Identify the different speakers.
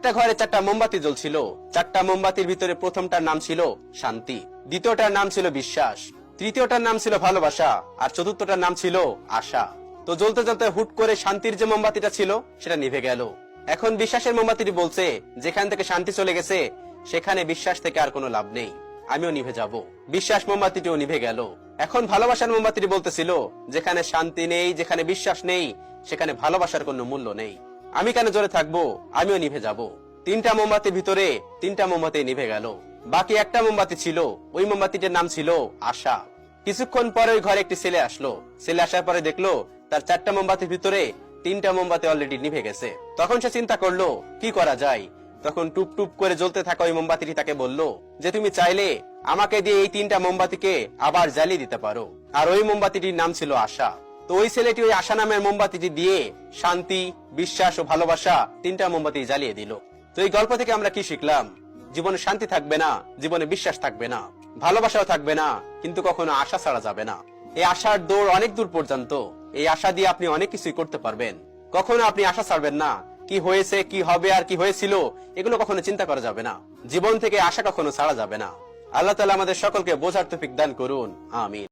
Speaker 1: একটা ঘরে 4টা মোমবাতি জ্বলছিল। 4টা মোমবাতির ভিতরে প্রথমটার নাম ছিল শান্তি, দ্বিতীয়টার নাম ছিল বিশ্বাস, তৃতীয়টার নাম ছিল ভালোবাসা, আর চতুর্থটার নাম ছিল আশা। তো জ্বলতে জ্বলতে হুট করে শান্তির যে মোমবাতিটা ছিল সেটা নিভে গেল। এখন বিশ্বাসের মোমবাতিটি বলছে, যেখান থেকে শান্তি চলে গেছে সেখানে বিশ্বাস থেকে আর কোনো লাভ নেই, আমিও নিভে যাব। বিশ্বাস মোমবাতিটিও নিভে গেল। এখন ভালোবাসার মোমবাতিটি বলতেছিল, যেখানে শান্তি নেই, যেখানে বিশ্বাস নেই, সেখানে ভালোবাসার কোনো মূল্য নেই, আমি কেন জোরে থাকবো, আমিও নিভে যাব। 3টা মোমবাতির ভিতরে 3টা মোমবাতি নিভে গেল। বাকি একটা মোমবাতি ছিল, ওই মোমবাতিটির নাম ছিল আশা। কিছুক্ষণ পরে ওই ঘরে একটি ছেলে আসলো। ছেলে আসার পরে দেখলো তার 4টা মোমবাতির ভিতরে 3টা মোমবাতি অলরেডি নিভে গেছে। তখন সে চিন্তা করলো কি করা যায়। তখন টুপ টুপ করে জ্বলতে থাকা ওই মোমবাতিটি তাকে বলল যে তুমি চাইলে আমাকে দিয়ে এই 3টা মোমবাতিকে আবার জ্বালিয়ে দিতে পারো। আর ওই মোমবাতিটির নাম ছিল আশা। তো ওই ছেলেটি ওই আশা নামের মোমবাতিটি দিয়ে শান্তি, বিশ্বাস ও ভালোবাসা 3টা মোমবাতি জ্বালিয়ে দিল। তো এই গল্প থেকে আমরা কি শিখলাম? জীবনে শান্তি থাকবে না, জীবনে বিশ্বাস থাকবে না, ভালোবাসাও থাকবে না, কিন্তু কখনো আশা ছাড়া যাবে না। এই আশার দৌড় অনেক দূর পর্যন্ত। এই আশা দিয়ে আপনি অনেক কিছুই করতে পারবেন। কখনো আপনি আশা ছাড়বেন না। কি হয়েছে, কি হবে আর কি হয়েছিল এগুলো কখনো চিন্তা করা যাবে না। জীবন থেকে আশা কখনো ছাড়া যাবে না। আল্লাহ তাআলা আমাদের সকলকে বোঝার তৌফিক দান করুন, আমিন।